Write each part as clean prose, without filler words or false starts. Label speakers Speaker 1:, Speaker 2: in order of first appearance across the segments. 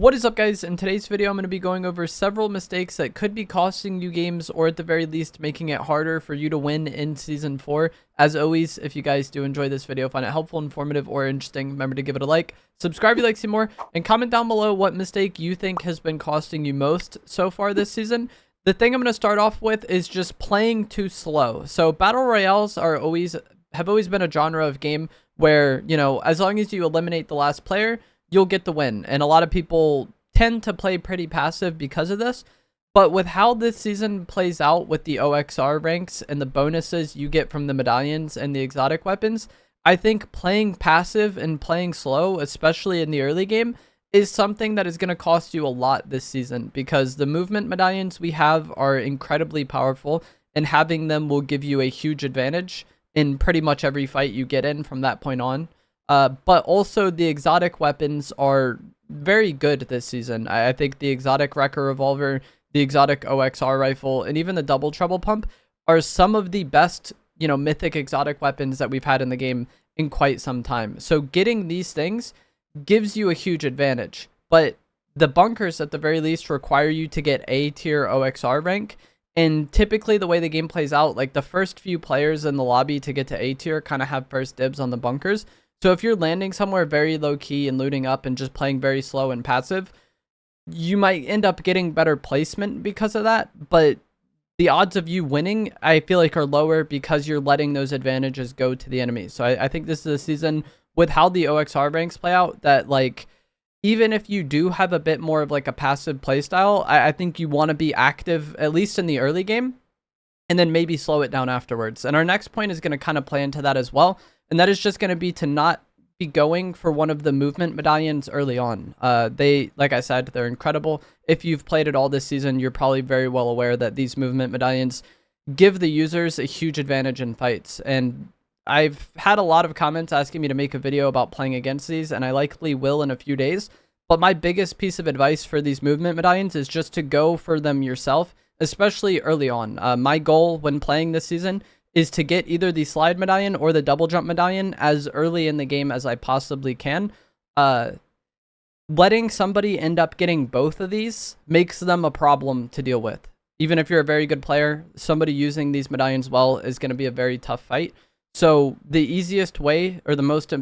Speaker 1: What is up, guys? In today's video, I'm going to be going over several mistakes that could be costing you games, or at the very least making it harder for you to win in Season 4. As always, if you guys do enjoy this video, find it helpful, informative, or interesting, remember to give it a like, subscribe if you like to see more, and comment down below what mistake you think has been costing you most so far this season. The thing I'm going to start off with is just playing too slow. So Battle Royales have always been a genre of game where, as long as you eliminate the last player, you'll get the win. And a lot of people tend to play pretty passive because of this. But with how this season plays out with the OXR ranks and the bonuses you get from the medallions and the exotic weapons, I think playing passive and playing slow, especially in the early game, is something that is going to cost you a lot this season, because the movement medallions we have are incredibly powerful, and having them will give you a huge advantage in pretty much every fight you get in from that point on. But also the exotic weapons are very good this season. I think the exotic Wrecker Revolver, the exotic OXR rifle, and even the double treble pump are some of the best, mythic exotic weapons that we've had in the game in quite some time. So getting these things gives you a huge advantage. But the bunkers at the very least require you to get A tier OXR rank. And typically the way the game plays out, like the first few players in the lobby to get to A tier kind of have first dibs on the bunkers. So if you're landing somewhere very low key and looting up and just playing very slow and passive, you might end up getting better placement because of that. But the odds of you winning, I feel like, are lower because you're letting those advantages go to the enemy. So I think this is a season with how the OXR ranks play out that, like, even if you do have a bit more of like a passive playstyle, I think you want to be active, at least in the early game, and then maybe slow it down afterwards. And our next point is going to kind of play into that as well. And that is just going to be to not be going for one of the movement medallions early on. They, like I said, they're incredible. If you've played it all this season, you're probably very well aware that these movement medallions give the users a huge advantage in fights. And I've had a lot of comments asking me to make a video about playing against these, and I likely will in a few days. But my biggest piece of advice for these movement medallions is just to go for them yourself, especially early on. My goal when playing this season is to get either the slide medallion or the double jump medallion as early in the game as I possibly can. Letting somebody end up getting both of these makes them a problem to deal with. Even if you're a very good player, somebody using these medallions well is going to be a very tough fight. So the easiest way, or the most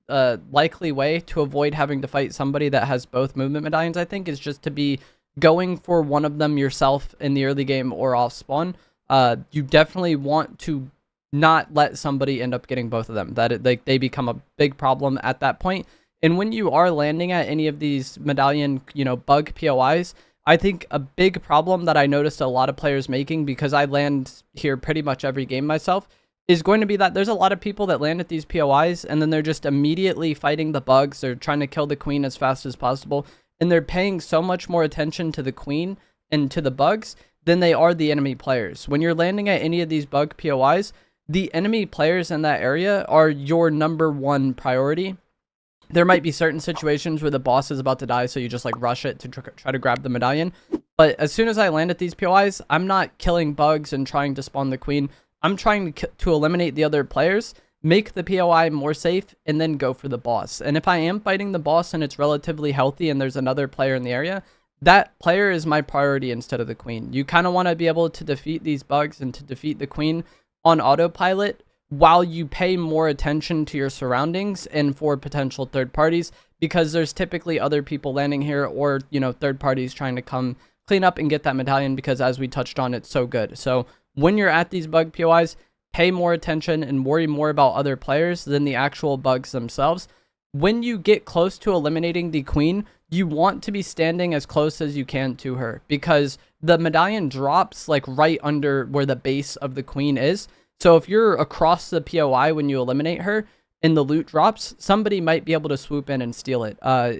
Speaker 1: likely way to avoid having to fight somebody that has both movement medallions, I think, is just to be going for one of them yourself in the early game or off spawn. You definitely want to not let somebody end up getting both of them. They become a big problem at that point. And when you are landing at any of these medallion, bug POIs, I think a big problem that I noticed a lot of players making, because I land here pretty much every game myself, is going to be that there's a lot of people that land at these POIs and then they're just immediately fighting the bugs. They're trying to kill the queen as fast as possible, and they're paying so much more attention to the queen and to the bugs than they are the enemy players. When you're landing at any of these bug POIs, the enemy players in that area are your #1 priority. There might be certain situations where the boss is about to die, so you just like rush it to try to grab the medallion. But as soon as I land at these POIs, I'm not killing bugs and trying to spawn the queen. I'm trying to eliminate the other players, make the POI more safe, and then go for the boss. And if I am fighting the boss and it's relatively healthy and there's another player in the area, that player is my priority instead of the queen. You kind of want to be able to defeat these bugs and to defeat the queen on autopilot while you pay more attention to your surroundings and for potential third parties, because there's typically other people landing here, or, third parties trying to come clean up and get that medallion, because as we touched on, it's so good. So when you're at these bug POIs, pay more attention and worry more about other players than the actual bugs themselves. When you get close to eliminating the queen, you want to be standing as close as you can to her, because the medallion drops like right under where the base of the queen is. So if you're across the POI when you eliminate her and the loot drops, somebody might be able to swoop in and steal it.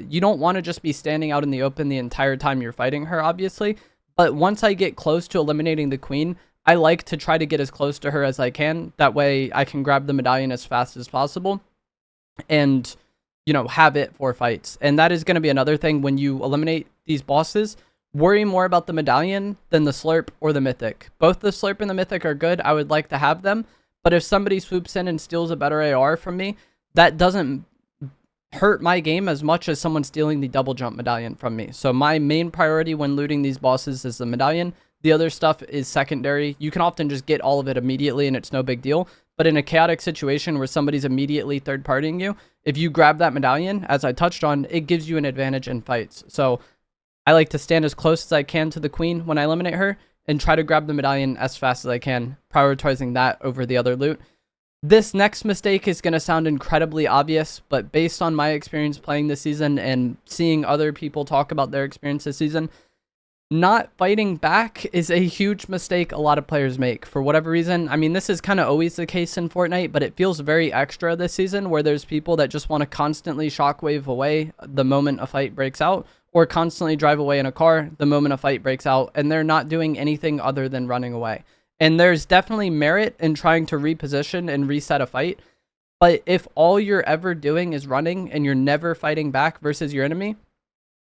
Speaker 1: You don't want to just be standing out in the open the entire time you're fighting her, obviously. But once I get close to eliminating the queen, I like to try to get as close to her as I can. That way I can grab the medallion as fast as possible and, have it for fights. And that is going to be another thing when you eliminate these bosses. Worry more about the medallion than the slurp or the mythic. Both the slurp and the mythic are good. I would like to have them. But if somebody swoops in and steals a better AR from me, that doesn't hurt my game as much as someone stealing the double jump medallion from me. So my main priority when looting these bosses is the medallion. The other stuff is secondary. You can often just get all of it immediately and it's no big deal. But in a chaotic situation where somebody's immediately third-partying you, if you grab that medallion, as I touched on, it gives you an advantage in fights. So I like to stand as close as I can to the queen when I eliminate her and try to grab the medallion as fast as I can, prioritizing that over the other loot. This next mistake is going to sound incredibly obvious, but based on my experience playing this season and seeing other people talk about their experience this season, not fighting back is a huge mistake a lot of players make for whatever reason. I mean, this is kind of always the case in Fortnite, but it feels very extra this season where there's people that just want to constantly shockwave away the moment a fight breaks out, or constantly drive away in a car the moment a fight breaks out, and they're not doing anything other than running away. And there's definitely merit in trying to reposition and reset a fight. But if all you're ever doing is running and you're never fighting back versus your enemy,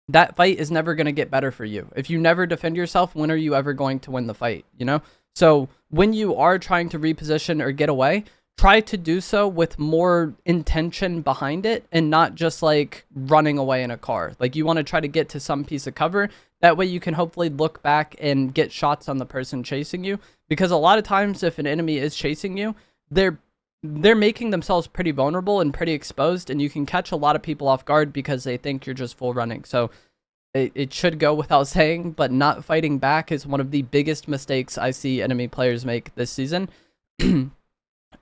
Speaker 1: that fight is never going to get better for you. If you never defend yourself, when are you ever going to win the fight? You know? So when you are trying to reposition or get away, try to do so with more intention behind it and not just like running away in a car. Like you want to try to get to some piece of cover. That way you can hopefully look back and get shots on the person chasing you. Because a lot of times if an enemy is chasing you, they're making themselves pretty vulnerable and pretty exposed, and you can catch a lot of people off guard because they think you're just full running. So it should go without saying, but not fighting back is one of the biggest mistakes I see enemy players make this season.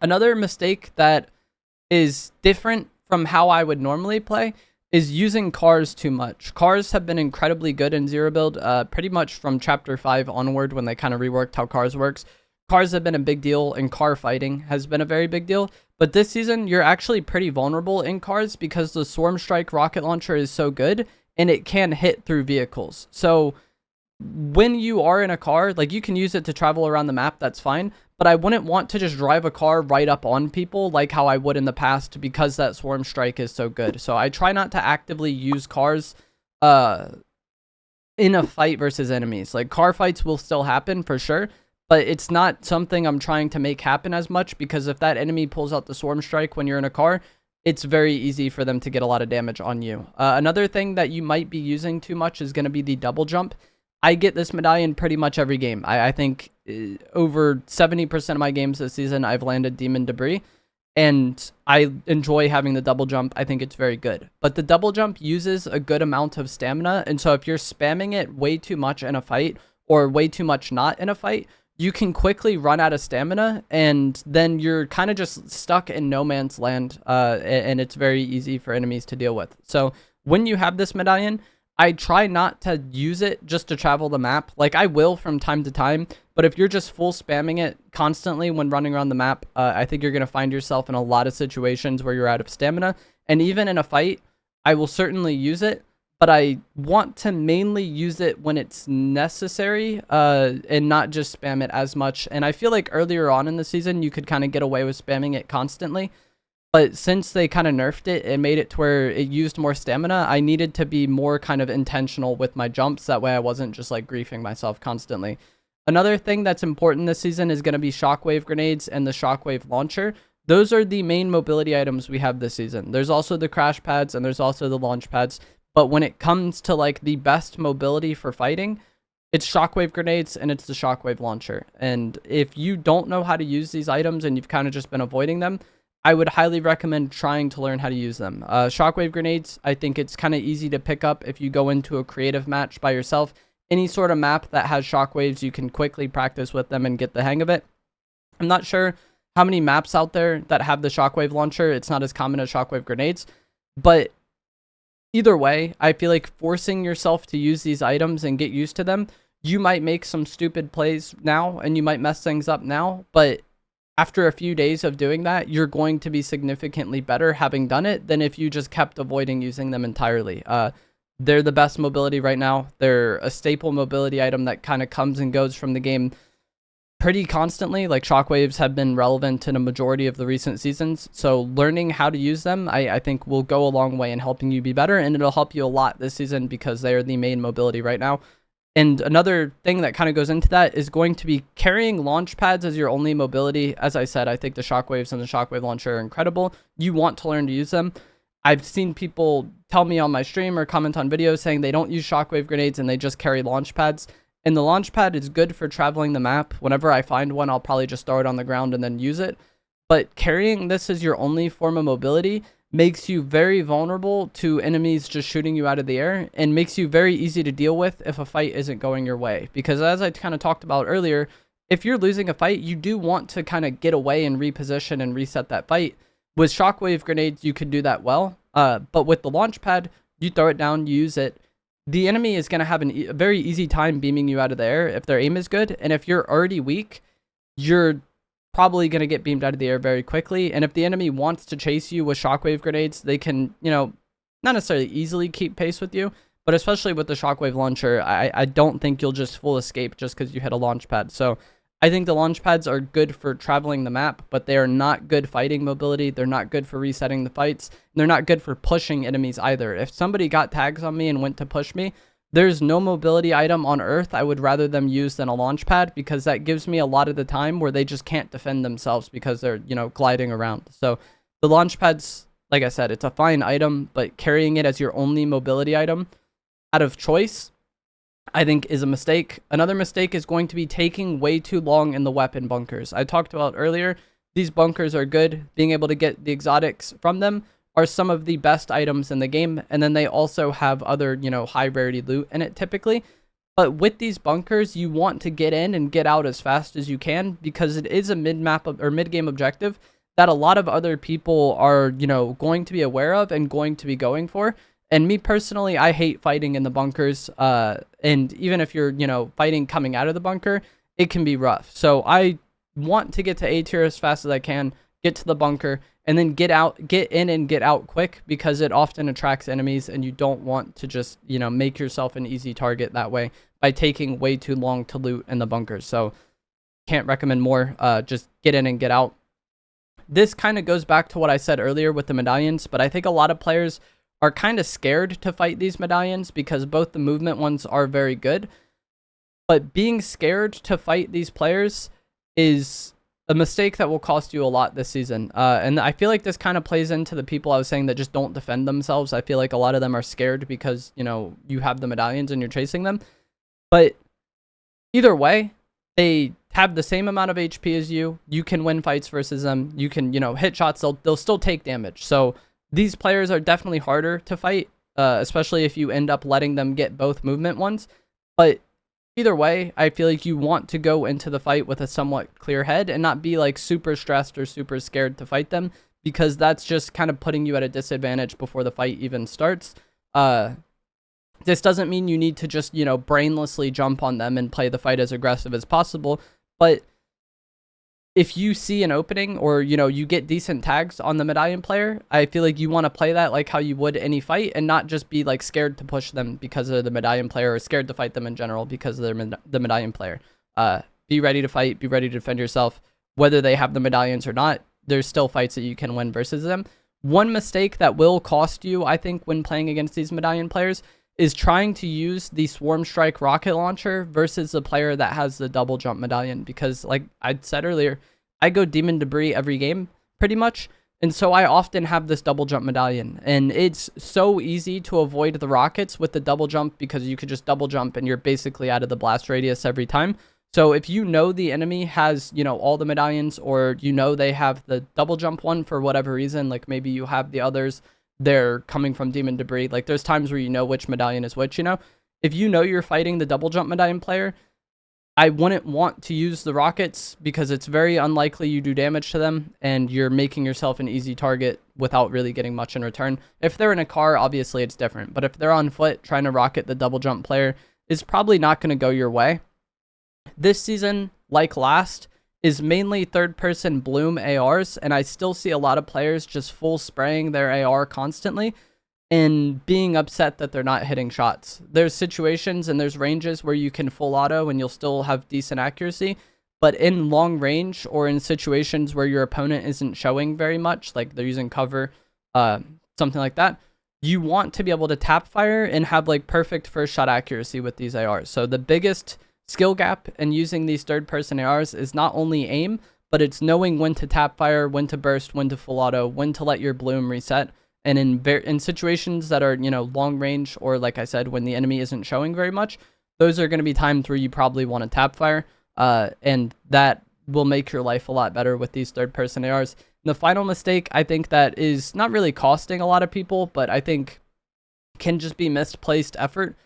Speaker 1: Another mistake that is different from how I would normally play is using cars too much. Cars have been incredibly good in Zero Build, pretty much from Chapter 5 onward when they kind of reworked how cars works. Cars have been a big deal, and car fighting has been a very big deal. But this season, you're actually pretty vulnerable in cars because the Swarm Strike rocket launcher is so good, and it can hit through vehicles. So when you are in a car, like you can use it to travel around the map, that's fine. But I wouldn't want to just drive a car right up on people like how I would in the past because that Swarm Strike is so good. So I try not to actively use cars in a fight versus enemies. Like car fights will still happen for sure, but it's not something I'm trying to make happen as much because if that enemy pulls out the Swarm Strike when you're in a car, it's very easy for them to get a lot of damage on you. Another thing that you might be using too much is going to be the double jump. I get this medallion pretty much every game. I think over 70% of my games this season, I've landed Demon Debris, and I enjoy having the double jump. I think it's very good. But the double jump uses a good amount of stamina, and so if you're spamming it way too much in a fight or way too much not in a fight, you can quickly run out of stamina, and then you're kind of just stuck in no man's land, and it's very easy for enemies to deal with. So when you have this medallion, I try not to use it just to travel the map. Like I will from time to time, but if you're just full spamming it constantly when running around the map, I think you're going to find yourself in a lot of situations where you're out of stamina. And even in a fight, I will certainly use it, but I want to mainly use it when it's necessary and not just spam it as much. And I feel like earlier on in the season, you could kind of get away with spamming it constantly. But since they kind of nerfed it and made it to where it used more stamina, I needed to be more kind of intentional with my jumps. That way I wasn't just like griefing myself constantly. Another thing that's important this season is going to be shockwave grenades and the shockwave launcher. Those are the main mobility items we have this season. There's also the crash pads and there's also the launch pads. But when it comes to like the best mobility for fighting, it's shockwave grenades and it's the shockwave launcher. And if you don't know how to use these items and you've kind of just been avoiding them, I would highly recommend trying to learn how to use them. Shockwave grenades, I think it's kind of easy to pick up if you go into a creative match by yourself. Any sort of map that has shockwaves, you can quickly practice with them and get the hang of it. I'm not sure how many maps out there that have the shockwave launcher. It's not as common as shockwave grenades. But either way, I feel like forcing yourself to use these items and get used to them, you might make some stupid plays now and you might mess things up now, but after a few days of doing that, you're going to be significantly better having done it than if you just kept avoiding using them entirely. They're the best mobility right now. They're a staple mobility item that kind of comes and goes from the game pretty constantly. Like shockwaves have been relevant in a majority of the recent seasons. So learning how to use them, I think will go a long way in helping you be better. And it'll help you a lot this season because they're the main mobility right now. And another thing that kind of goes into that is going to be carrying launch pads as your only mobility. As I said, I think the shockwaves and the shockwave launcher are incredible. You want to learn to use them. I've seen people tell me on my stream or comment on videos saying they don't use shockwave grenades and they just carry launch pads. And the launch pad is good for traveling the map. Whenever I find one, I'll probably just throw it on the ground and then use it. But carrying this as your only form of mobility makes you very vulnerable to enemies just shooting you out of the air, and makes you very easy to deal with if a fight isn't going your way. Because as I kind of talked about earlier, if you're losing a fight, you do want to kind of get away and reposition and reset that fight. With shockwave grenades, you can do that well. But with the launch pad, you throw it down, you use it. The enemy is going to have a very easy time beaming you out of the air if their aim is good. And if you're already weak, you're probably going to get beamed out of the air very quickly. And if the enemy wants to chase you with shockwave grenades, they can, not necessarily easily keep pace with you, but especially with the shockwave launcher, I don't think you'll just full escape just because you hit a launch pad. So I think the launch pads are good for traveling the map, but they are not good fighting mobility. They're not good for resetting the fights. And they're not good for pushing enemies either. If somebody got tags on me and went to push me, there's no mobility item on Earth I would rather them use than a launch pad, because that gives me a lot of the time where they just can't defend themselves because they're, gliding around. So the launch pads, like I said, it's a fine item, but carrying it as your only mobility item out of choice, I think, is a mistake. Another mistake is going to be taking way too long in the weapon bunkers. I talked about earlier, these bunkers are good. Being able to get the exotics from them are some of the best items in the game, and then they also have other, high rarity loot in it typically. But with these bunkers, you want to get in and get out as fast as you can, because it is a mid-map or mid-game objective that a lot of other people are, going to be aware of and going to be going for. And me personally, I hate fighting in the bunkers, and even if you're, fighting coming out of the bunker, it can be rough. So I want to get to A tier as fast as I can, get to the bunker, and then get in and get out quick, because it often attracts enemies, and you don't want to just, make yourself an easy target that way by taking way too long to loot in the bunkers. So can't recommend more. Just get in and get out. This kind of goes back to what I said earlier with the medallions, but I think a lot of players are kind of scared to fight these medallions because both the movement ones are very good, but being scared to fight these players is a mistake that will cost you a lot this season. And I feel like this kind of plays into the people I was saying that just don't defend themselves. I feel like a lot of them are scared because, you have the medallions and you're chasing them. But either way, they have the same amount of HP as you. You can win fights versus them. You can, hit shots. They'll still take damage. So these players are definitely harder to fight, especially if you end up letting them get both movement ones. But either way, I feel like you want to go into the fight with a somewhat clear head and not be like super stressed or super scared to fight them, because that's just kind of putting you at a disadvantage before the fight even starts. This doesn't mean you need to just, brainlessly jump on them and play the fight as aggressive as possible. But if you see an opening or, you get decent tags on the medallion player, I feel like you want to play that like how you would any fight, and not just be like scared to push them because of the medallion player, or scared to fight them in general because of the medallion player. Be ready to fight, be ready to defend yourself. Whether they have the medallions or not, there's still fights that you can win versus them. One mistake that will cost you, I think, when playing against these medallion players is trying to use the Swarm Strike rocket launcher versus the player that has the double jump medallion, because like I said earlier, I go Demon Debris every game pretty much, and so I often have this double jump medallion, and it's so easy to avoid the rockets with the double jump because you could just double jump and you're basically out of the blast radius every time. So if the enemy has, all the medallions, or they have the double jump one for whatever reason, like maybe you have the others, they're coming from Demon Debris. Like there's times where which medallion is which, if you're fighting the double jump medallion player, I wouldn't want to use the rockets because it's very unlikely you do damage to them, and you're making yourself an easy target without really getting much in return. If they're in a car, obviously it's different, but if they're on foot, trying to rocket the double jump player is probably not going to go your way. This season, like last, is mainly third-person bloom ARs, and I still see a lot of players just full spraying their AR constantly and being upset that they're not hitting shots. There's situations and there's ranges where you can full auto and you'll still have decent accuracy, but in long range or in situations where your opponent isn't showing very much, like they're using cover, something like that, you want to be able to tap fire and have like perfect first shot accuracy with these ARs. So the biggest skill gap in using these third-person ARs is not only aim, but it's knowing when to tap fire, when to burst, when to full auto, when to let your bloom reset. And in situations that are, you know, long range, or like I said, when the enemy isn't showing very much, those are going to be times where you probably want to tap fire. And that will make your life a lot better with these third-person ARs. And the final mistake, I think that is not really costing a lot of people, but I think can just be misplaced effort,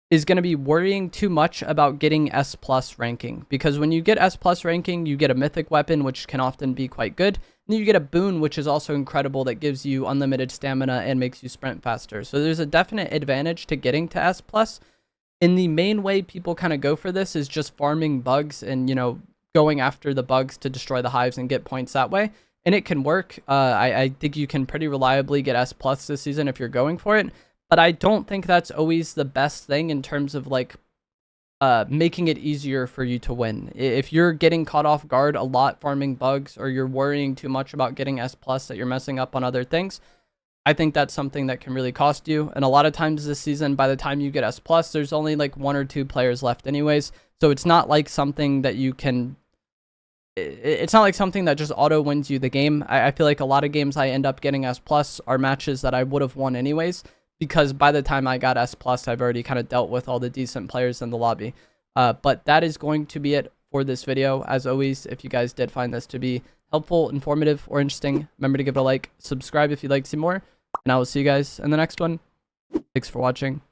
Speaker 1: is going to be worrying too much about getting S+ ranking. Because when you get S+ ranking, you get a mythic weapon, which can often be quite good. And you get a boon, which is also incredible, that gives you unlimited stamina and makes you sprint faster. So there's a definite advantage to getting to S+. And the main way people kind of go for this is just farming bugs and, you know, going after the bugs to destroy the hives and get points that way. And it can work. I think you can pretty reliably get S+ this season if you're going for it. But I don't think that's always the best thing in terms of like making it easier for you to win. If you're getting caught off guard a lot farming bugs, or you're worrying too much about getting S+ that you're messing up on other things, I think that's something that can really cost you. And a lot of times this season, by the time you get S+, there's only like 1 or 2 players left anyways. So it's not like something that you can... It's not like something that just auto wins you the game. I feel like a lot of games I end up getting S+ are matches that I would have won anyways, because by the time I got S+, I've already kind of dealt with all the decent players in the lobby. But that is going to be it for this video. As always, if you guys did find this to be helpful, informative, or interesting, remember to give it a like, subscribe if you'd like to see more, and I will see you guys in the next one. Thanks for watching.